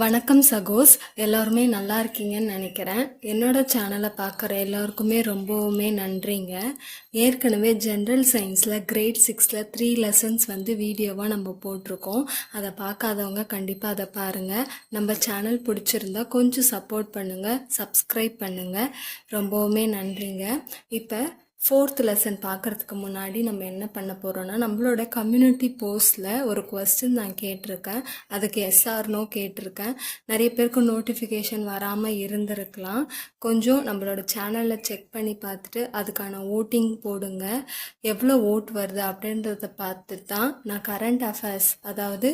வணக்கம் சகோஸ், எல்லாருமே நல்லா இருக்கீங்கன்னு நினைக்கிறேன். என்னோட சேனலை பார்க்குற எல்லாருக்குமே ரொம்பவுமே நன்றிங்க. ஏற்கனவே ஜென்ரல் சயின்ஸில் கிரேட் 6ல் 3 லெசன்ஸ் வீடியோவாக நம்ம போட்டிருக்கோம். அதை பார்க்காதவங்க கண்டிப்பாக அதை பாருங்கள். நம்ம சேனல் பிடிச்சிருந்தா கொஞ்சம் சப்போர்ட் பண்ணுங்கள், சப்ஸ்கிரைப் பண்ணுங்கள். ரொம்பவுமே நன்றிங்க. இப்போ 4th லெசன் பார்க்குறதுக்கு முன்னாடி நம்ம என்ன பண்ண போகிறோன்னா, நம்மளோட கம்யூனிட்டி போஸ்ட்டில் ஒரு கொஸ்டின் நான் கேட்டிருக்கேன். அதுக்கு எஸ்ஆர்னோ கேட்டிருக்கேன். நிறைய பேருக்கு நோட்டிஃபிகேஷன் வராமல் இருந்திருக்கலாம். கொஞ்சம் நம்மளோட சேனலில் செக் பண்ணி பார்த்துட்டு அதுக்கான ஓட்டிங் போடுங்க. எவ்வளோ ஓட் வருது அப்படின்றத பார்த்து தான் நான் கரண்ட் அஃபேர்ஸ், அதாவது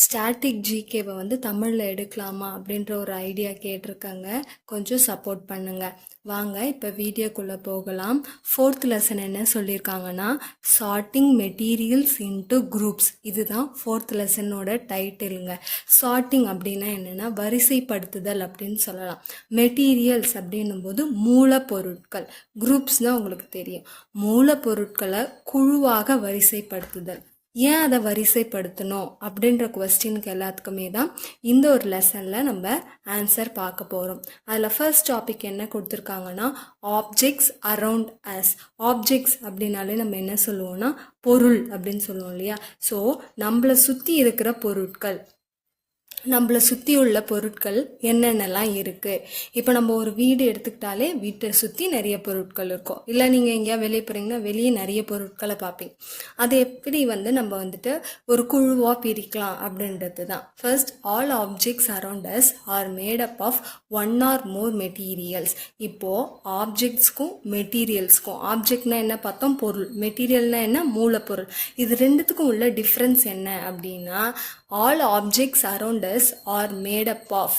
ஸ்டாட்டிக் ஜிகேவை தமிழில் எடுக்கலாமா அப்படின்ற ஒரு ஐடியா கேட்டிருக்காங்க. கொஞ்சம் சப்போர்ட் பண்ணுங்கள். வாங்க இப்போ வீடியோக்குள்ளே போகலாம். 4th லெசன் என்ன சொல்லியிருக்காங்கன்னா, சார்ட்டிங் மெட்டீரியல்ஸ் இன்டு குரூப்ஸ். இதுதான் 4th லெசனோட டைட்டிலுங்க. சார்ட்டிங் அப்படின்னா என்னென்னா வரிசைப்படுத்துதல் அப்படின்னு சொல்லலாம். மெட்டீரியல்ஸ் அப்படின்னும் போது மூலப்பொருட்கள். குரூப்ஸ்னால் உங்களுக்கு தெரியும், மூலப்பொருட்களை குழுவாக வரிசைப்படுத்துதல். ஏன் அதை வரிசைப்படுத்தணும் அப்படின்ற கொஸ்டினுக்கு எல்லாத்துக்குமே தான் இந்த ஒரு லெசனில் நம்ம ஆன்சர் பார்க்க போகிறோம். அதில் ஃபர்ஸ்ட் டாபிக் என்ன கொடுத்துருக்காங்கன்னா, ஆப்ஜெக்ட்ஸ் அரவுண்ட் அஸ். ஆப்ஜெக்ட்ஸ் அப்படின்னாலே நம்ம என்ன சொல்லுவோம்னா பொருள் அப்படின்னு சொல்லுவோம் இல்லையா. ஸோ நம்மளை சுற்றி இருக்கிற பொருட்கள், நம்மளை சுற்றி உள்ள பொருட்கள் என்னென்னலாம் இருக்குது. இப்போ நம்ம ஒரு வீடு எடுத்துக்கிட்டாலே வீட்டை சுற்றி நிறைய பொருட்கள் இருக்கும். இல்லை நீங்கள் எங்கேயா வெளியே போகிறீங்கன்னா வெளியே நிறைய பொருட்களை பார்ப்பீங்க. அது எப்படி நம்ம ஒரு குழுவாக பிரிக்கலாம் அப்படின்றது தான். First, all objects around us are made up of one or more materials. இப்போது ஆப்ஜெக்ட்ஸ்க்கும் மெட்டீரியல்ஸ்க்கும், ஆப்ஜெக்ட்னா என்ன பார்த்தோம், பொருள். மெட்டீரியல்னா என்ன, மூலப்பொருள். இது ரெண்டுத்துக்கும் உள்ள டிஃப்ரென்ஸ் என்ன அப்படின்னா, all objects around us are made up of,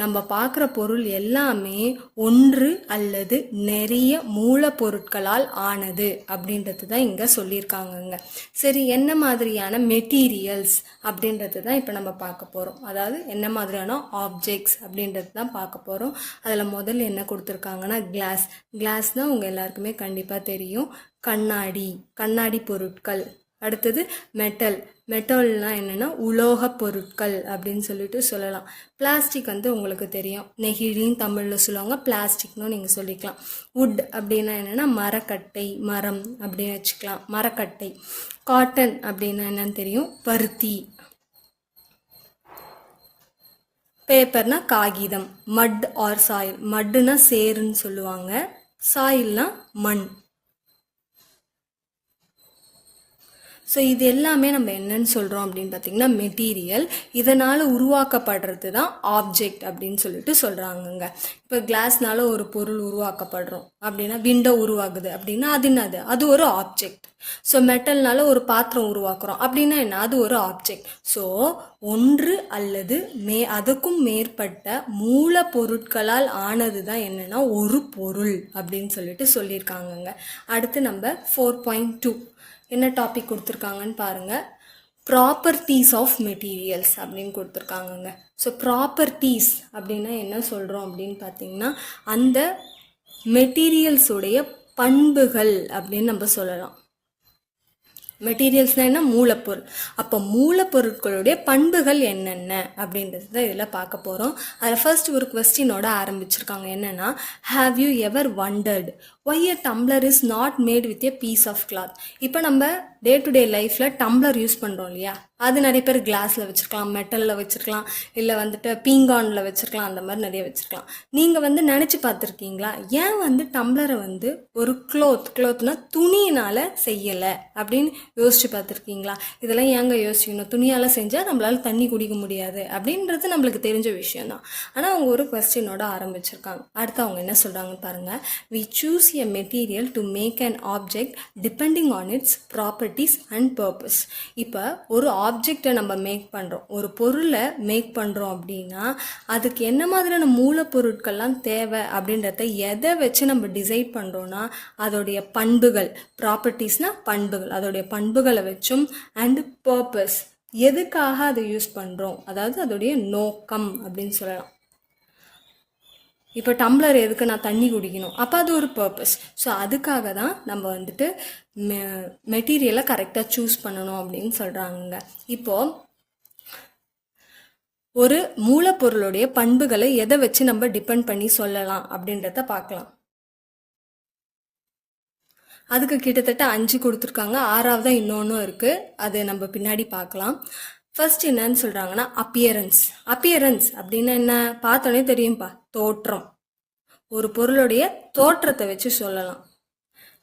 நம்ம பார்க்குற பொருள் எல்லாமே ஒன்று அல்லது நிறைய மூலப்பொருட்களால் ஆனது அப்படின்றது தான் இங்கே சொல்லியிருக்காங்கங்க. சரி, என்ன மாதிரியான மெட்டீரியல்ஸ் அப்படின்றது தான் இப்போ நம்ம பார்க்க போகிறோம். அதாவது என்ன மாதிரியான ஆப்ஜெக்ட்ஸ் அப்படின்றது தான் பார்க்க போகிறோம். அதில் முதல்ல என்ன கொடுத்துருக்காங்கன்னா, கிளாஸ். கிளாஸ்னால் உங்கள் எல்லாருக்குமே கண்டிப்பாக தெரியும், கண்ணாடி, கண்ணாடி பொருட்கள். அடுத்தது மெட்டல். மெட்டல்னால் என்னென்னா உலோக பொருட்கள் அப்படின்னு சொல்லிட்டு சொல்லலாம். பிளாஸ்டிக் உங்களுக்கு தெரியும், நெகிழின்னு தமிழில் சொல்லுவாங்க, பிளாஸ்டிக்னு நீங்கள் சொல்லிக்கலாம். வுட் அப்படின்னா என்னென்னா மரக்கட்டை, மரம் அப்படின்னு வச்சுக்கலாம், மரக்கட்டை. காட்டன் அப்படின்னா என்னன்னு தெரியும், பருத்தி. பேப்பர்னா காகிதம். மட் ஆர் சாயில். மட்னா சேருன்னு சொல்லுவாங்க, சாயில்னா மண். ஸோ இது எல்லாமே நம்ம என்னன்னு சொல்கிறோம் அப்படின்னு பார்த்தீங்கன்னா மெட்டீரியல். இதனால் உருவாக்கப்படுறது தான் ஆப்ஜெக்ட் அப்படின்னு சொல்லிட்டு சொல்கிறாங்கங்க. இப்போ கிளாஸ்னால ஒரு பொருள் உருவாக்கப்படுறோம் அப்படின்னா, விண்டோ உருவாகுது அப்படின்னா அது என்னது, அது ஒரு ஆப்ஜெக்ட். ஸோ மெட்டல்னால ஒரு பாத்திரம் உருவாக்குறோம் அப்படின்னா என்ன, அது ஒரு ஆப்ஜெக்ட். ஸோ ஒன்று அல்லது அதுக்கும் மேற்பட்ட மூலப்பொருட்களால் ஆனது தான் என்னென்னா ஒரு பொருள் அப்படின்னு சொல்லிட்டு சொல்லியிருக்காங்கங்க. அடுத்து நம்ம 4.2 என்ன டாபிக் கொடுத்துருக்காங்கன்னு பாருங்கள். ப்ராப்பர்ட்டிஸ் ஆஃப் மெட்டீரியல்ஸ் அப்படின்னு கொடுத்துருக்காங்கங்க. ஸோ ப்ராப்பர்ட்டிஸ் அப்படின்னா என்ன சொல்கிறோம் அப்படின்னு பார்த்தீங்கன்னா, அந்த மெட்டீரியல்ஸுடைய பண்புகள் அப்படின்னு நம்ம சொல்லலாம். மெட்டீரியல்ஸ்னால் என்ன, மூலப்பொருள். அப்போ மூலப்பொருட்களுடைய பண்புகள் என்னென்ன அப்படின்றது தான் இதில் பார்க்க போகிறோம். அதில் ஃபர்ஸ்ட் ஒரு கொஸ்டினோட ஆரம்பிச்சிருக்காங்க. என்னென்னா, have you ever wondered why a tumbler is not made with a piece of cloth. இப்போ நம்ம டே டு டே லைஃப்பில் டம்ளர் யூஸ் பண்ணுறோம் இல்லையா, அது நிறைய பேர் கிளாஸில் வச்சுருக்கலாம், மெட்டலில் வச்சுருக்கலாம், இல்லை பீங்கானில் வச்சுருக்கலாம், அந்த மாதிரி நிறைய வச்சுருக்கலாம். நீங்கள் நினச்சி பார்த்துருக்கீங்களா, ஏன் டம்ளரை ஒரு க்ளோத்னா துணியினால் செய்யலை அப்படின்னு யோசிச்சு பார்த்துருக்கீங்களா? இதெல்லாம் ஏங்க யோசிக்கணும், துணியால் செஞ்சால் நம்மளால தண்ணி குடிக்க முடியாது அப்படின்றது நம்மளுக்கு தெரிஞ்ச விஷயம்தான். ஆனால் அவங்க ஒரு கொஸ்டினோட ஆரம்பிச்சிருக்காங்க. அடுத்து அவங்க என்ன சொல்கிறாங்கன்னு பாருங்கள். We choose a material to make an object depending on its properties and purpose. இப்போ ஒரு ஆப்ஜெக்டை நம்ம மேக் பண்ணுறோம், ஒரு பொருளை மேக் பண்ணுறோம் அப்படின்னா அதுக்கு என்ன மாதிரியான மூலப்பொருட்கள்லாம் தேவை அப்படின்றத எதை வச்சு நம்ம டிசைட் பண்ணுறோன்னா அதோடைய பண்புகள். ப்ராப்பர்ட்டிஸ்னால் பண்புகள், அதோடைய பண்புகளை வச்சும், அண்ட் பர்பஸ், எதுக்காக அதை யூஸ் பண்ணுறோம், அதாவது அதோடைய நோக்கம் அப்படின்னு சொல்லலாம். இப்போ டம்ளர் எதுக்கு, நான் தண்ணி குடிக்கணும், அப்போ அது ஒரு பர்பஸ். ஸோ அதுக்காக தான் நம்ம மெட்டீரியலை கரெக்டாக சூஸ் பண்ணணும் அப்படின்னு சொல்கிறாங்க. இப்போது ஒரு மூலப்பொருளுடைய பண்புகளை எதை வச்சு நம்ம டிபெண்ட் பண்ணி சொல்லலாம் அப்படின்றத பார்க்கலாம். அதுக்கு கிட்டத்தட்ட 5 கொடுத்துருக்காங்க. 6வது இன்னொன்னும் இருக்கு, அது நம்ம பின்னாடி பார்க்கலாம். ஃபர்ஸ்ட் என்னன்னு சொல்றாங்கன்னா அப்பியரன்ஸ். அப்பியரன்ஸ் அப்படின்னா என்ன? பார்த்தோன்னே தெரியும்பா, தோற்றம். ஒரு பொருளுடைய தோற்றத்தை வச்சு சொல்லலாம்.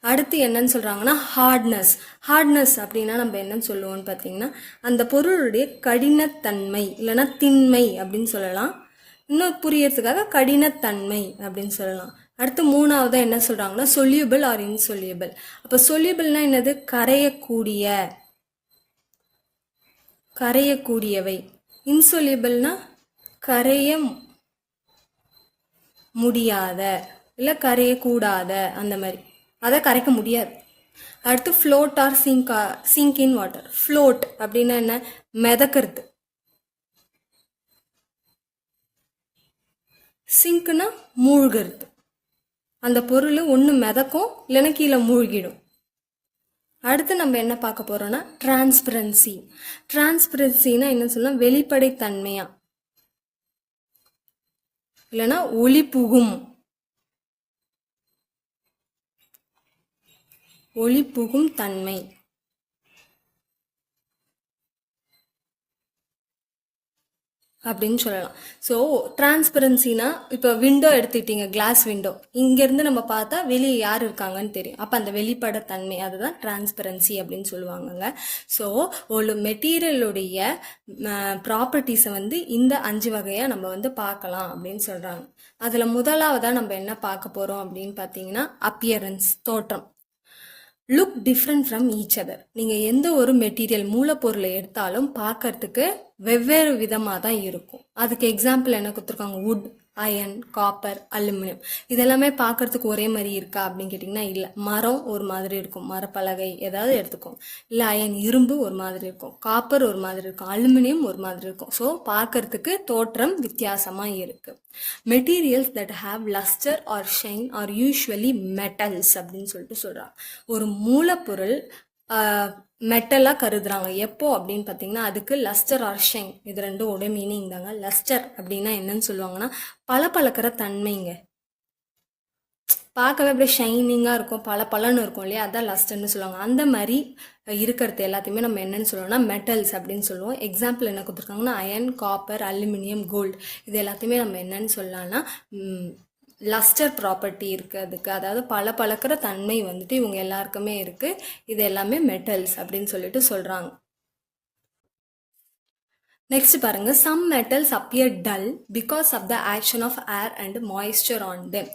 அடுத்து என்னன்னு சொல்றாங்கன்னா ஹார்ட்னஸ். ஹார்ட்னஸ் அப்படின்னா நம்ம என்னன்னு சொல்லுவோம்னு பார்த்தீங்கன்னா அந்த பொருளுடைய கடினத்தன்மை இல்லைன்னா திண்மை அப்படின்னு சொல்லலாம். இன்னும் புரியறதுக்காக கடினத்தன்மை அப்படின்னு சொல்லலாம். அடுத்து 3வது என்ன சொல்றாங்கன்னா சொல்யூபிள் ஆர் இன்சொல்யூபிள். அப்போ சொல்யூபிள்னா என்னது? கரையக்கூடியவை. இன்சொல்யூபிள்னா கரைய முடியாத இல்லை கரையக்கூடாத, அந்த மாதிரி, அதை கரைக்க முடியாது. அடுத்து float or sink in water. Float அப்படின்னா என்ன? மிதக்கிறது. சிங்க்னா மூழ்கிறது. அந்த பொருள் ஒன்று மிதக்கும் இல்லைன்னா கீழே மூழ்கிடும். அடுத்து நம்ம என்ன பார்க்க போறோம்னா டிரான்ஸ்பரன்சி. டிரான்ஸ்பரன்சினா என்ன சொல்லலாம்? வெளிப்படைத்தன்மையா இல்லைன்னா ஒளி புகும் தன்மை அப்படின்னு சொல்லலாம். ஸோ டிரான்ஸ்பரன்சினா இப்போ விண்டோ எடுத்துக்கிட்டீங்க, கிளாஸ் விண்டோ, இங்கேருந்து நம்ம பார்த்தா வெளியே யார் இருக்காங்கன்னு தெரியும். அப்போ அந்த வெளிப்படைத்தன்மை, அதுதான் டிரான்ஸ்பரன்சி அப்படின்னு சொல்லுவாங்கங்க. ஸோ ஒரு மெட்டீரியலுடைய ப்ராப்பர்ட்டிஸை வந்து இந்த 5 வகையாக நம்ம வந்து பார்க்கலாம் அப்படின்னு சொல்கிறாங்க. அதில் முதலாவதாக நம்ம என்ன பார்க்க போகிறோம் அப்படின்னு பார்த்தீங்கன்னா அப்பியரன்ஸ், தோற்றம். Look different from each other. நீங்கள் எந்த ஒரு மெட்டீரியல் மூலப்பொருளை எடுத்தாலும் பார்க்கறதுக்கு வெவ்வேறு விதமாக தான் இருக்கும். அதுக்கு எக்ஸாம்பிள் என்ன கொடுத்துருக்காங்க? Wood, iron, copper, aluminium. இதெல்லாமே பார்க்கறதுக்கு ஒரே மாதிரி இருக்கா அப்படின்னு கேட்டிங்கன்னா இல்லை. மரம் ஒரு மாதிரி இருக்கும், மரப்பலகை ஏதாவது எடுத்துக்கோங்க. இல்லை அயன், இரும்பு ஒரு மாதிரி இருக்கும், காப்பர் ஒரு மாதிரி இருக்கும், அலுமினியம் ஒரு மாதிரி இருக்கும். ஸோ பார்க்கறதுக்கு தோற்றம் வித்தியாசமாக இருக்கு. Materials that have lustre or shine are usually metals அப்படின்னு சொல்லிட்டு சொல்கிறாங்க. ஒரு மூலப்பொருள் மெட்டலாக கருதுறாங்க. எப்போ அப்படின்னு பார்த்தீங்கன்னா அதுக்கு லஸ்டர் ஆர் ஷைன், இது ரெண்டும் மீனிங் தாங்க. லஸ்டர் அப்படின்னா என்னன்னு சொல்லுவாங்கன்னா பளபளக்கிற தன்மைங்க. பார்க்கவே அப்படியே ஷைனிங்காக இருக்கும், பளபளன்னு இருக்கும் இல்லையா, அதான் லஸ்டர்னு சொல்லுவாங்க. அந்த மாதிரி இருக்கிறது எல்லாத்தையுமே நம்ம என்னன்னு சொல்லுவோம்னா மெட்டல்ஸ் அப்படின்னு சொல்லுவோம். எக்ஸாம்பிள் என்ன கொடுத்துருக்காங்கன்னா அயன், காப்பர், அலுமினியம், கோல்டு. இது எல்லாத்தையுமே நம்ம என்னன்னு சொல்லலாம்னா லஸ்டர் ப்ராப்பர்ட்டி இருக்குது அதுக்கு, அதாவது பளபளக்கிற தன்மை வந்துட்டு இவங்க எல்லாருக்குமே இருக்குது. இது எல்லாமே மெட்டல்ஸ் அப்படின்னு சொல்லிட்டு சொல்கிறாங்க. நெக்ஸ்ட் பாருங்க, some metals appear dull because of the action of air and moisture on them.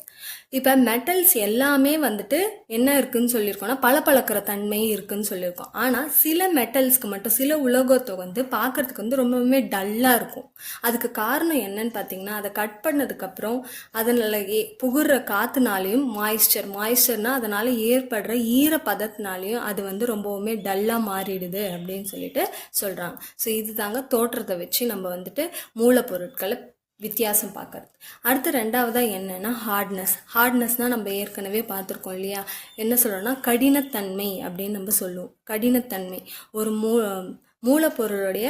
இப்போ மெட்டல்ஸ் எல்லாமே வந்துட்டு என்ன இருக்குன்னு சொல்லியிருக்கோம்னா பளபளக்கிற தன்மை இருக்குன்னு சொல்லியிருக்கோம். ஆனால் சில மெட்டல்ஸ்க்கு மட்டும், சில உலோகத்தை வந்து பார்க்கறதுக்கு வந்து ரொம்பவுமே டல்லாக இருக்கும். அதுக்கு காரணம் என்னன்னு பார்த்தீங்கன்னா அதை கட் பண்ணதுக்கப்புறம் அதனால புகுற காற்றுனாலையும் மாய்ஸ்சர்னா அதனால ஏற்படுற ஈரப்பதத்தினாலையும் அது வந்து ரொம்பவுமே டல்லாக மாறிடுது அப்படின்னு சொல்லிட்டு சொல்கிறாங்க. ஸோ இது தாங்க தோற்றத்தை வச்சு நம்ம வந்துட்டு மூலப்பொருட்களை வித்தியாசம் பார்க்கறது. அடுத்து 2வதாக என்னன்னா ஹார்ட்னஸ்னால் நம்ம ஏற்கனவே பார்த்துருக்கோம் இல்லையா, என்ன சொல்கிறோன்னா கடினத்தன்மை அப்படின்னு நம்ம சொல்லுவோம். கடினத்தன்மை ஒரு மூலப்பொருளுடைய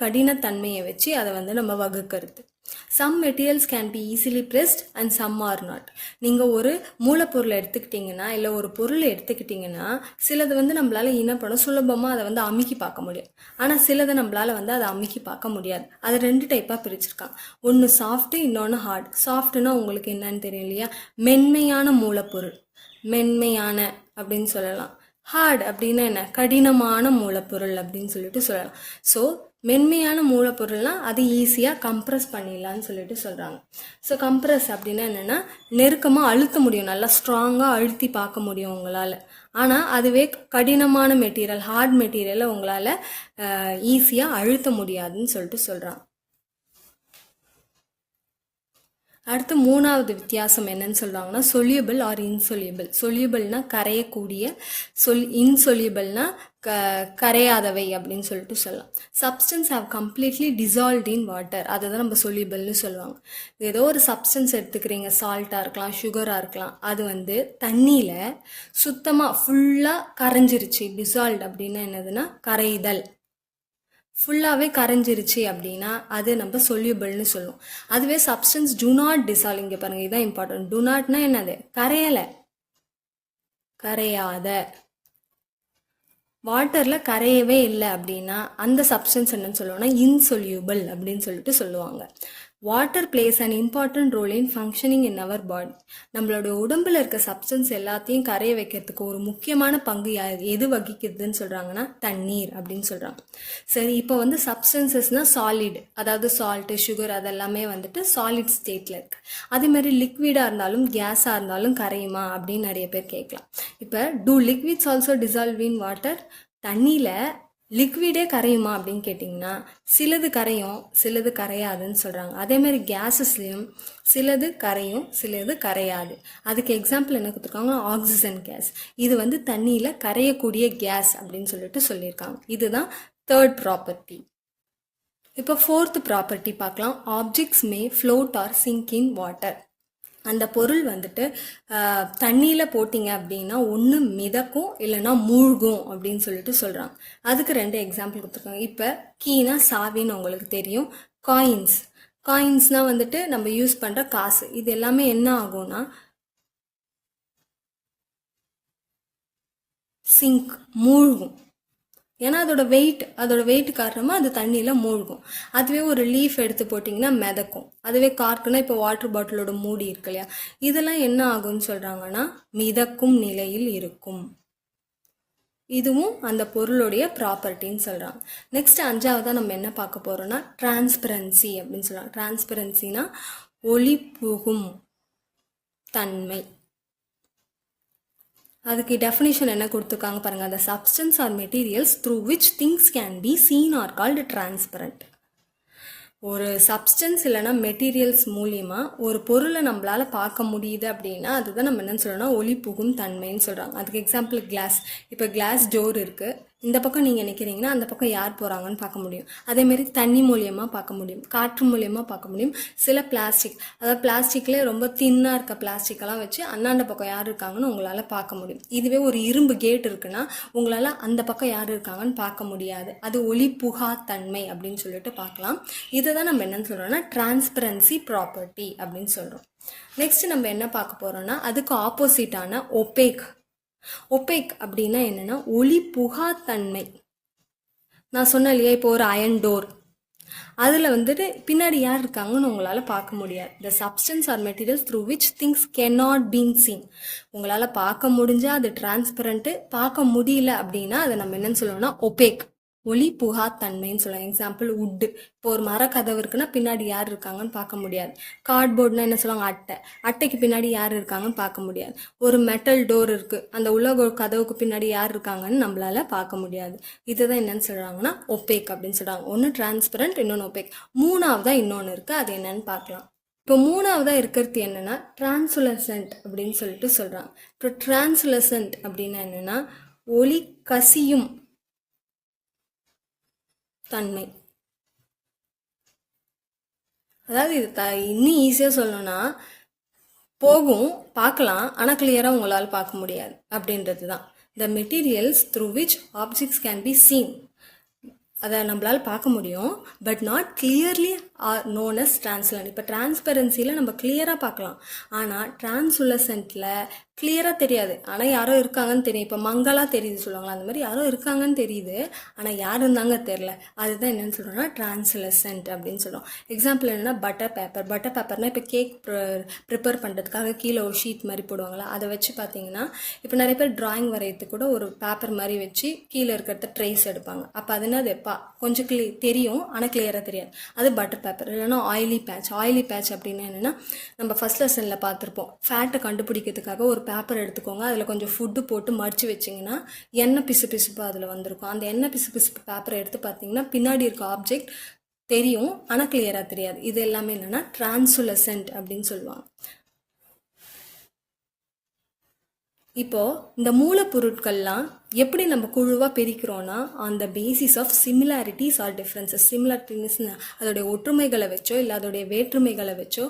கடினத்தன்மையை வச்சு அதை வந்து நம்ம வகுக்கிறது. Some materials can be easily pressed and some are not. நீங்கள் ஒரு மூலப்பொருளை எடுத்துக்கிட்டிங்கன்னா இல்லை ஒரு பொருளை எடுத்துக்கிட்டிங்கன்னா சிலது வந்து நம்மளால என்ன பண்ண சுலபமாக அதை வந்து அமுக்கி பார்க்க முடியும். ஆனால் சிலதை நம்மளால வந்து அதை அமுக்கி பார்க்க முடியாது. அதை 2 டைப்பாக பிரிச்சிருக்காங்க. ஒன்று சாஃப்ட்டு, இன்னொன்று ஹார்ட். சாஃப்ட்னா உங்களுக்கு என்னன்னு தெரியும் இல்லையா, மென்மையான மூலப்பொருள், மென்மையான அப்படின்னு சொல்லலாம். ஹார்ட் அப்படின்னா என்ன? கடினமான மூலப்பொருள் அப்படின்னு சொல்லிட்டு சொல்லலாம். ஸோ மென்மையான மூலப்பொருள்லாம் அது ஈஸியாக கம்ப்ரஸ் பண்ணிடலான்னு சொல்லிட்டு சொல்கிறாங்க. ஸோ கம்ப்ரஸ் அப்படின்னா என்னென்னா நெருக்கமாக அழுத்த முடியும், நல்லா ஸ்ட்ராங்காக அழுத்தி பார்க்க முடியும் உங்களால். ஆனால் அதுவே கடினமான மெட்டீரியல், ஹார்ட் மெட்டீரியலை உங்களால் ஈஸியாக அழுத்த முடியாதுன்னு சொல்லிட்டு சொல்கிறாங்க. அடுத்து 3வது வித்தியாசம் என்னன்னு சொல்கிறாங்கன்னா சொல்யூபிள் ஆர் இன்சொல்யூபிள். சொல்யூபிள்னா கரையக்கூடிய, இன்சொல்யூபிள்னா கரையாதவை அப்படின்னு சொல்லிட்டு சொல்லலாம். Substance have completely dissolved in water, அதை தான் நம்ம சொல்யூபிள்னு சொல்லுவாங்க. ஏதோ ஒரு சப்ஸ்டன்ஸ் எடுத்துக்கிறீங்க, சால்ட்டாக இருக்கலாம், சுகராக இருக்கலாம், அது வந்து தண்ணியில் சுத்தமாக ஃபுல்லாக கரைஞ்சிருச்சு. டிசால்வ்ட் அப்படின்னா என்னதுன்னா கரைதல். ஃபுல்லாகவே கரைஞ்சிருச்சு அப்படின்னா அது நம்ம சொல்யூபிள்னு சொல்லுவோம். அதுவே சப்ஸ்டன்ஸ் டு நாட் டிசால்வ், இங்கே பாருங்கள் இதுதான் இம்பார்ட்டன்ட். டு நாட்னா என்னது? கரையலை, கரையாத. வாட்டரில் கரையவே இல்லை அப்படின்னா அந்த சப்ஸ்டன்ஸ் என்னன்னு சொல்லுவோம்னா இன்சொல்யூபிள் அப்படின்னு சொல்லிட்டு சொல்லுவாங்க. Water plays an important role in functioning in our body. நம்மளோட உடம்புல இருக்க சப்ஸ்டன்ஸ் எல்லாத்தையும் கரைய வைக்கிறதுக்கு ஒரு முக்கியமான பங்கு எது வகிக்குதுன்னு சொல்கிறாங்கன்னா தண்ணீர் அப்படின்னு சொல்கிறாங்க. சரி, இப்போ வந்து சப்ஸ்டன்சஸ்னால் சாலிட், அதாவது சால்ட்டு, சுகர், அதெல்லாமே வந்துட்டு சாலிட் ஸ்டேட்டில் இருக்குது. அதேமாதிரி லிக்விடாக இருந்தாலும் கேஸாக இருந்தாலும் கரையுமா அப்படின்னு நிறைய பேர் கேட்கலாம். இப்போ do liquids also dissolve in water? தண்ணியில் லிக்விடே கரையுமா அப்படின்னு கேட்டிங்கன்னா சிலது கரையும், சிலது கரையாதுன்னு சொல்கிறாங்க. அதேமாதிரி கேஸஸ்லேயும் சிலது கரையும், சிலது கரையாது. அதுக்கு எக்ஸாம்பிள் என்ன கொடுத்துருக்காங்க? Oxygen gas. இது வந்து தண்ணியில் கரையக்கூடிய கேஸ் அப்படின்னு சொல்லிட்டு சொல்லியிருக்காங்க. இதுதான் தேர்ட் ப்ராப்பர்ட்டி. இப்போ ஃபோர்த் ப்ராப்பர்ட்டி பார்க்கலாம். Objects may float or sink in water. அந்த பொருள் வந்துட்டு தண்ணியில் போட்டிங்க அப்படின்னா ஒன்று மிதக்கும் இல்லைன்னா மூழ்கும் அப்படின்னு சொல்லிட்டு சொல்கிறாங்க. அதுக்கு 2 எக்ஸாம்பிள் கொடுத்துருக்காங்க. இப்போ கீனா சாவின்னு உங்களுக்கு தெரியும். காயின்ஸ்னால் வந்துட்டு நம்ம யூஸ் பண்ணுற காசு. இது எல்லாமே என்ன ஆகும்னா சிங்க், மூழ்கும். ஏன்னா அதோட வெயிட் காரணமாக அது தண்ணியில் மூழ்கும். அதுவே ஒரு லீஃப் எடுத்து போட்டிங்கன்னா மிதக்கும். அதுவே கார்க்குனா இப்போ வாட்டர் பாட்டிலோட மூடி இருக்கு இல்லையா, இதெல்லாம் என்ன ஆகும்னு சொல்கிறாங்கன்னா மிதக்கும் நிலையில் இருக்கும். இதுவும் அந்த பொருளுடைய ப்ராப்பர்ட்டின்னு சொல்கிறாங்க. நெக்ஸ்ட் 5ஆவதாக நம்ம என்ன பார்க்க போகிறோம்னா டிரான்ஸ்பரன்சி அப்படின்னு சொல்கிறாங்க. டிரான்ஸ்பரன்சினா ஒளி புகும் தன்மை. அதுக்கு டெஃபினிஷன் என்ன கொடுத்துருக்காங்க பாருங்கள். அந்த substance or materials through which things can be seen are called transparent. ஒரு சப்ஸ்டன்ஸ் இல்லைனா மெட்டீரியல்ஸ் மூலியமாக ஒரு பொருளை நம்மளால் பார்க்க முடியுது அப்படின்னா அதுதான் நம்ம என்னன்னு சொல்கிறோம்னா ஒளி புகும் தன்மைன்னு சொல்கிறாங்க. அதுக்கு எக்ஸாம்பிள் கிளாஸ். இப்போ கிளாஸ் டோர் இருக்குது, இந்த பக்கம் நீங்கள் நிற்கிறீங்கன்னா அந்த பக்கம் யார் போகிறாங்கன்னு பார்க்க முடியும். அதேமாரி தண்ணி மூலியமாக பார்க்க முடியும், காற்று மூலியமாக பார்க்க முடியும். சில பிளாஸ்டிக், அதாவது பிளாஸ்டிக்லேயே ரொம்ப தின்னாக இருக்க பிளாஸ்டிக்கெல்லாம் வச்சு அந்தாண்ட பக்கம் யார் இருக்காங்கன்னு உங்களால் பார்க்க முடியும். இதுவே ஒரு இரும்பு கேட் இருக்குன்னா உங்களால் அந்த பக்கம் யார் இருக்காங்கன்னு பார்க்க முடியாது. அது ஒளி புகா தன்மை அப்படின்னு சொல்லிட்டு பார்க்கலாம். இதை தான் நம்ம என்னன்னு சொல்கிறோம்னா டிரான்ஸ்பரன்சி ப்ராப்பர்ட்டி அப்படின்னு சொல்கிறோம். நெக்ஸ்ட் நம்ம என்ன பார்க்க போகிறோம்னா அதுக்கு ஆப்போசிட்டான ஒபேக். ஒபேக் அப்படின்னா என்னென்னா ஒளி புகாத்தன்மை. நான் சொன்னேன் இல்லையா, இப்போ ஒரு அயன் டோர், அதில் வந்துட்டு பின்னாடி யார் இருக்காங்கன்னு உங்களால் பார்க்க முடியாது. The substance or materials through which things cannot been seen. உங்களால் பார்க்க முடிஞ்சால் அது டிரான்ஸ்பரண்ட்டு, பார்க்க முடியல அப்படின்னா அதை நம்ம என்னன்னு சொல்லுவோம்னா ஒபேக், ஒளி புகா தன்மைன்னு சொல்லலாம். எக்ஸாம்பிள் உட்டு. இப்போ ஒரு மரக்கதவு இருக்குன்னா பின்னாடி யார் இருக்காங்கன்னு பார்க்க முடியாது. கார்ட்போர்ட்னா என்ன சொல்லுவாங்க? அட்டைக்கு பின்னாடி யார் இருக்காங்கன்னு பார்க்க முடியாது. ஒரு மெட்டல் டோர் இருக்குது, அந்த உலக கதவுக்கு பின்னாடி யார் இருக்காங்கன்னு நம்மளால பார்க்க முடியாது. இதுதான் என்னன்னு சொல்கிறாங்கன்னா ஒபேக் அப்படின்னு சொல்கிறாங்க. ஒன்று டிரான்ஸ்பரண்ட், இன்னொன்று ஒபேக். 3ஆவதா இன்னொன்று இருக்குது, அது என்னன்னு பார்க்கலாம். இப்போ 3ஆவதாக இருக்கிறது என்னென்னா டிரான்ஸ்லுசன்ட் அப்படின்னு சொல்லிட்டு சொல்கிறாங்க. இப்போ டிரான்ஸ்லுசன்ட் அப்படின்னா என்னென்னா ஒளி கசியும் தன்மை. அதாவது இது இன்னும் ஈஸியாக சொல்லணும்னா போகும், பார்க்கலாம், ஆனால் கிளியராக உங்களால் பார்க்க முடியாது அப்படின்றது தான். The materials through which objects can be seen. அதை நம்மளால் பார்க்க முடியும், but not clearly or known as translucent. இப்போ டிரான்ஸ்பரன்சியில் நம்ம கிளியராக பார்க்கலாம், ஆனால் டிரான்ஸ்லுசன்ட்டில் கிளியராக தெரியாது, ஆனால் யாரோ இருக்காங்கன்னு தெரியும். இப்போ மங்களாக தெரியுது சொல்லுவாங்களா, அந்த மாதிரி யாரோ இருக்காங்கன்னு தெரியுது, ஆனால் யார் இருந்தாங்க தெரில. அதுதான் என்னென்னு சொல்கிறோம்னா டிரான்ஸ்லுசன்ட் அப்படின்னு சொல்கிறோம். எக்ஸாம்பிள் என்னென்னா பட்டர் பேப்பர்னால் இப்போ கேக் ப்ரிப்பேர் பண்ணுறதுக்காக கீழே ஒரு ஷீட் மாதிரி போடுவாங்களா, அதை வச்சு பார்த்தீங்கன்னா இப்போ நிறைய பேர் ட்ராயிங் வரையறதுக்கு கூட ஒரு பேப்பர் மாதிரி வச்சு கீழே இருக்கிறத ட்ரேஸ் எடுப்பாங்க. அப்போ அது என்னது கொஞ்சம் தெரியும், ஆனால் கிளியராக தெரியாது. அது பட்டர் பேப்பர். இல்லைன்னா ஆயிலி பேட்ச் அப்படின்னா என்னென்னா நம்ம ஃபர்ஸ்ட் லெசனில் பார்த்துருப்போம். ஃபேட்டை கண்டுபிடிக்கிறதுக்காக ஒரு பேப்பர் எடுத்துக்கோங்க, அதில் கொஞ்சம் ஃபுட்டு போட்டு மடித்து வச்சிங்கன்னா எண்ணெய் பிசுப்பு அதில் வந்திருக்கும். அந்த எண்ணெய் பிசுப்பு பேப்பரை எடுத்து பார்த்தீங்கன்னா பின்னாடி இருக்க ஆப்ஜெக்ட் தெரியும், ஆனால் கிளியராக தெரியாது. இது எல்லாமே என்னென்னா டிரான்ஸ்லுசன்ட் அப்படின்னு சொல்லுவாங்க. இப்போது இந்த மூலப்பொருட்கள்லாம் எப்படி நம்ம குழுவாக பிரிக்கிறோன்னா அந்த basis of similarities or differences. சிமிலாரிட்டிஸ்னு அதோடைய ஒற்றுமைகளை வச்சோ இல்லை அதோடைய வேற்றுமைகளை வச்சோ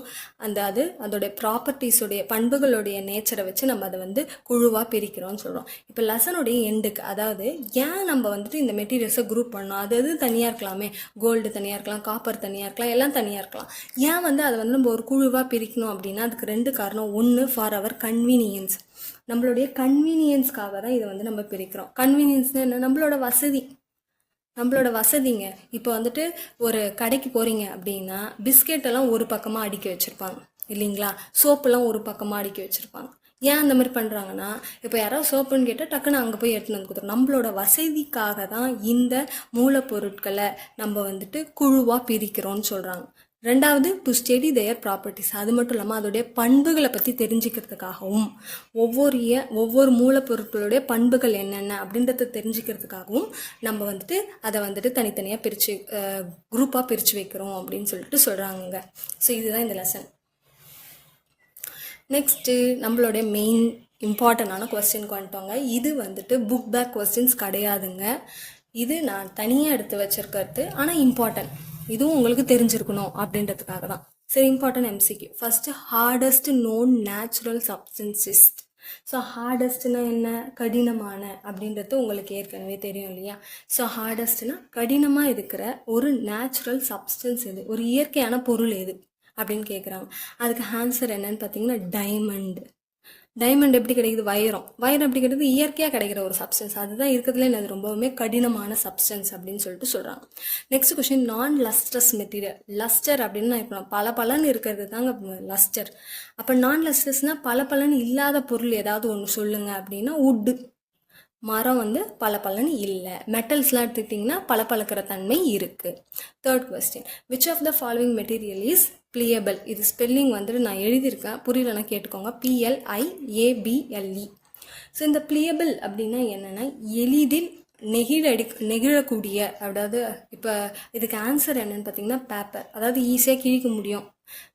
அதோடைய ப்ராப்பர்ட்டிஸோடைய பண்புகளுடைய நேச்சரை வச்சு நம்ம அதை வந்து குழுவாக பிரிக்கிறோம்னு சொல்கிறோம். இப்போ லெசனுடைய எண்டுக்கு, அதாவது ஏன் நம்ம வந்துட்டு இந்த மெட்டீரியல்ஸை குரூப் பண்ணோம், அது தனியாக இருக்கலாமே, கோல்டு தனியாக இருக்கலாம், காப்பர் தனியாக இருக்கலாம், எல்லாம் தனியாக இருக்கலாம். ஏன் வந்து அதை வந்து நம்ம ஒரு குழுவாக பிரிக்கணும் அப்படின்னா அதுக்கு 2 காரணம். ஒன்று, ஃபார் அவர் கன்வீனியன்ஸ். நம்மளுடைய கன்வீனியன்ஸ்க்காக தான் இதை வந்து நம்ம பிரிக்கிறோம். கன்வீனியன்ஸ்னால் என்ன? நம்மளோட வசதிங்க. இப்போ வந்துட்டு ஒரு கடைக்கு போகிறீங்க அப்படின்னா பிஸ்கெட்டெல்லாம் ஒரு பக்கமாக அடுக்கி வச்சுருப்பாங்க இல்லைங்களா, சோப்பெல்லாம் ஒரு பக்கமாக அடுக்கி வச்சுருப்பாங்க. ஏன் அந்த மாதிரி பண்ணுறாங்கன்னா, இப்போ யாராவது சோப்புன்னு கேட்டால் டக்குன்னு அங்கே போய் எடுத்துன்னு வந்து கொடுத்துரும். நம்மளோட வசதிக்காக தான் இந்த மூலப்பொருட்களை நம்ம வந்துட்டு குழுவாக பிரிக்கிறோன்னு சொல்கிறாங்க. 2வது, டு ஸ்டடி தேர் ப்ராப்பர்ட்டிஸ். அது மட்டும் இல்லாமல் அதோடைய பண்புகளை பற்றி தெரிஞ்சுக்கிறதுக்காகவும் ஒவ்வொரு மூலப்பொருட்களுடைய பண்புகள் என்னென்ன அப்படின்றத தெரிஞ்சுக்கிறதுக்காகவும் நம்ம வந்துட்டு அதை வந்துட்டு தனித்தனியாக பிரித்து குரூப்பாக பிரித்து வைக்கிறோம் அப்படின்னு சொல்லிட்டு சொல்கிறாங்க. ஸோ இதுதான் இந்த லெசன். நெக்ஸ்ட்டு நம்மளுடைய மெயின் இம்பார்ட்டண்டான கொஸ்டினுக்கு வந்துட்டோங்க. இது வந்துட்டு புக் பேக் கொஸ்டின்ஸ் கிடையாதுங்க. இது நான் தனியாக எடுத்து வச்சிருக்கிறது, ஆனால் இம்பார்ட்டன்ட். இதுவும் உங்களுக்கு தெரிஞ்சிருக்கணும் அப்படின்றதுக்காக தான். சரி, important MCQ. First, hardest known natural substances. So ஹார்டஸ்ட்னா என்ன? கடினமான அப்படின்றது உங்களுக்கு ஏற்கனவே தெரியும் இல்லையா. ஸோ ஹார்டஸ்ட்னா கடினமாக இருக்கிற ஒரு நேச்சுரல் சப்ஸ்டன்ஸ் எது, ஒரு இயற்கையான பொருள் எது அப்படின்னு கேட்குறாங்க. அதுக்கு ஆன்சர் என்னன்னு பார்த்தீங்கன்னா டைமண்ட். டைமண்ட் எப்படி கிடைக்குது? வைரம் எப்படி கிடைக்குது? இயற்கையாக கிடைக்கிற ஒரு சப்ஸ்டன்ஸ். அதுதான் இருக்கிறதுல அது ரொம்பவுமே கடினமான சப்ஸ்டன்ஸ் அப்படின்னு சொல்லிட்டு சொல்கிறாங்க. நெக்ஸ்ட் கொஸ்டின், நான் லஸ்ட்ரஸ் மெட்டீரியல். லஸ்டர் அப்படின்னு இப்போ பலன்னு இருக்கிறது தாங்க லஸ்டர். அப்போ நான் லஸ்ட்ரஸ்னால் பலன்னு இல்லாத பொருள் ஏதாவது ஒன்று சொல்லுங்க அப்படின்னா உட்டு. மரம் வந்து பலன்னு இல்லை. மெட்டல்ஸ்லாம் எடுத்துக்கிட்டிங்கன்னா பளபளக்கிற தன்மை இருக்குது. Third question, which of the following material is pliable. இது ஸ்பெல்லிங் வந்துட்டு நான் எழுதியிருக்கேன், புரியலன்னா கேட்டுக்கோங்க. PLIABLE. ஸோ இந்த ப்ளியபிள் அப்படின்னா என்னென்னா எளிதில் நெகிழக்கூடிய. அதாவது இப்போ இதுக்கு ஆன்சர் என்னன்னு பார்த்தீங்கன்னா பேப்பர். அதாவது ஈஸியாக கிழிக்க முடியும்,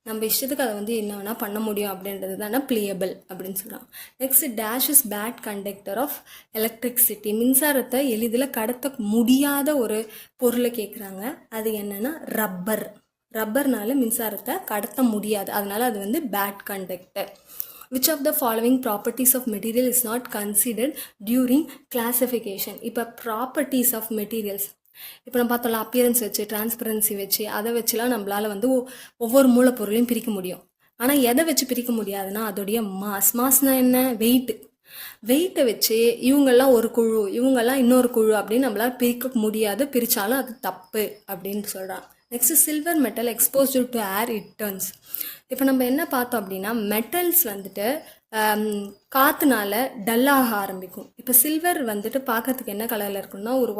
நம்ம இஷ்டத்துக்கு அதை வந்து என்ன வேணால் பண்ண முடியும் அப்படின்றது தானே ப்ளியபிள் அப்படின்னு சொல்கிறாங்க. Next, dash is bad conductor of electricity. மின்சாரத்தை எளிதில் கடத்த முடியாத ஒரு பொருளை கேட்குறாங்க. அது என்னென்னா ரப்பர்னால மின்சாரத்தை கடத்த முடியாது, அதனால அது வந்து bad conductor. Which of the following properties of material is not considered during classification? இப்போ ப்ராப்பர்ட்டிஸ் ஆஃப் மெட்டீரியல்ஸ் இப்போ நம்ம பார்த்தோம்ல, அப்பியரன்ஸ் வச்சு, டிரான்ஸ்பரன்சி வச்சு, அதை வச்சுலாம் நம்மளால் வந்து ஒவ்வொரு மூலப்பொருளையும் பிரிக்க முடியும். ஆனால் எதை வச்சு பிரிக்க முடியாதுன்னா அதோடைய மாஸ்னா என்ன? வெயிட்டை வச்சு இவங்கெல்லாம் ஒரு குழு, இவங்கெல்லாம் இன்னொரு குழு அப்படின்னு நம்மளால் பிரிக்க முடியாது. பிரித்தாலும் அது தப்பு அப்படின்னு சொல்கிறாங்க. Next, silver metal exposed to air it turns. இப்போ நம்ம என்ன பார்த்தோம் அப்படின்னா மெட்டல்ஸ் வந்துட்டு காற்றுனால டல்லாக ஆரம்பிக்கும். இப்போ சில்வர் வந்துட்டு பார்க்கறதுக்கு என்ன கலரில் இருக்குன்னா ஒரு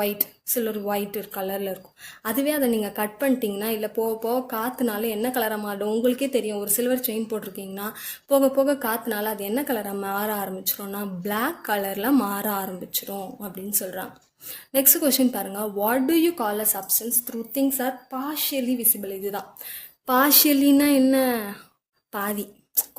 சில்வர் ஒயிட் கலரில் இருக்கும். அதுவே அதை நீங்கள் கட் பண்ணிட்டீங்கன்னா இல்லை போக காற்றுனால என்ன கலராக மாறும் உங்களுக்கே தெரியும். ஒரு சில்வர் செயின் போட்டிருக்கீங்கன்னா போக காற்றுனால அது என்ன கலராக மாற ஆரம்பிச்சிடும்னா பிளாக் கலரில் மாற ஆரம்பிச்சிடும் அப்படின்னு சொல்கிறாங்க. நெக்ஸ்ட் கொஸ்டின் பாருங்க, what to you call a substance through things are partially visible. இதுதான் பார்ஷியலின்னா என்ன? பாதி,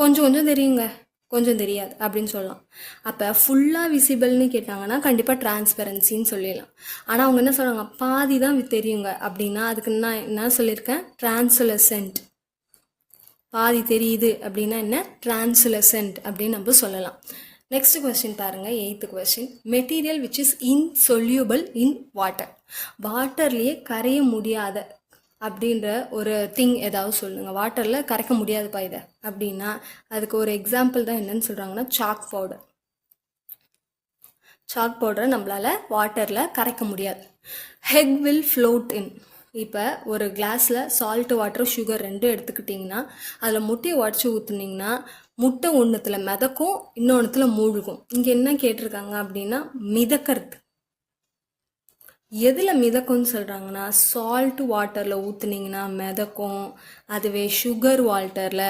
கொஞ்சம் தெரியுங்க, கொஞ்சம் தெரியாது அப்படின்னு சொல்லலாம். அப்போ ஃபுல்லாக விசிபிள்னு கேட்டாங்கன்னா கண்டிப்பாக டிரான்ஸ்பரன்சின்னு சொல்லிடலாம். ஆனால் அவங்க என்ன சொல்கிறாங்க, பாதி தான் தெரியுங்க அப்படின்னா அதுக்கு நான் என்ன சொல்லியிருக்கேன்? டிரான்ஸ்லுசன்ட். பாதி தெரியுது அப்படின்னா என்ன? டிரான்ஸ்லுசன்ட் அப்படின்னு நம்ம சொல்லலாம். நெக்ஸ்ட் கொஸ்டின் பாருங்க, 8th question, material which is insoluble in water. வாட்டர்லேயே கரைய முடியாத அப்படின்ற ஒரு திங் ஏதாவது சொல்லுங்க. வாட்டரில் கரைக்க முடியாதுப்பா இதை அப்படின்னா அதுக்கு ஒரு எக்ஸாம்பிள் தான் என்னன்னு சொல்கிறாங்கன்னா சாக் பவுடரை நம்மளால் வாட்டரில் கரைக்க முடியாது. ஹெக் வில் ஃப்ளோட் இன். இப்போ ஒரு கிளாஸில் சால்ட் வாட்டர் சுகர் 2 எடுத்துக்கிட்டிங்கன்னா அதில் முட்டையை உடச்சி ஊற்றுனீங்கன்னா முட்டை ஒன்றுத்தில் மிதக்கும், இன்னொன்றுத்தில் மூழ்கும். இங்கே என்ன கேட்டிருக்காங்க அப்படின்னா மிதக்கிறது. எதில் மிதக்கும்னு சொல்கிறாங்கன்னா சால்ட் வாட்டரில் ஊற்றுனீங்கன்னா மிதக்கும். அதுவே சுகர் வாட்டரில்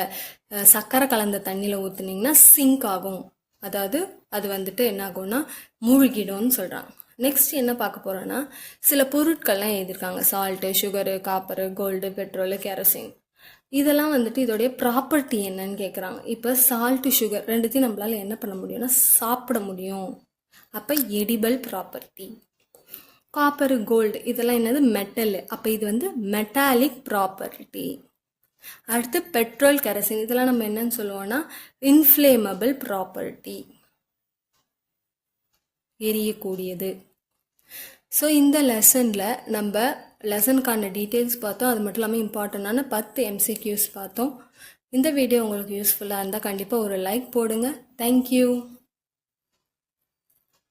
சர்க்கரை கலந்த தண்ணியில் ஊற்றுனீங்கன்னா சிங்க் ஆகும். அதாவது அது வந்துட்டு என்ன ஆகும்னா மூழ்கிடும்னு சொல்கிறாங்க. நெக்ஸ்ட் என்ன பார்க்க போகிறோன்னா சில பொருட்கள்லாம் எழுதியிருக்காங்க. Salt, sugar, copper, gold, petrol, kerosene. இதெல்லாம் வந்துட்டு இதோடைய ப்ராப்பர்ட்டி என்னன்னு கேட்குறாங்க. இப்போ சால்ட்டு சுகர் ரெண்டுத்தையும் நம்மளால் என்ன பண்ண முடியும்னா சாப்பிட முடியும். அப்போ எடிபிள் ப்ராப்பர்ட்டி. காப்பர் கோல்டு இதெல்லாம் என்னது மெட்டல், அப்போ இது வந்து மெட்டாலிக் ப்ராப்பர்ட்டி. அடுத்து பெட்ரோல் கெரசின் இதெல்லாம் நம்ம என்னன்னு சொல்லுவோம்னா இன்ஃப்ளேமபிள் ப்ராப்பர்ட்டி, எரியக்கூடியது. ஸோ இந்த லெசனில் நம்ம லெசனுக்கான டீட்டெயில்ஸ் பார்த்தோம். அது மட்டும் இல்லாமல் இம்பார்ட்டண்டான 10 MCQs பார்த்தோம். இந்த வீடியோ உங்களுக்கு யூஸ்ஃபுல்லாக இருந்தால் கண்டிப்பாக ஒரு லைக் போடுங்க. தேங்க்யூ.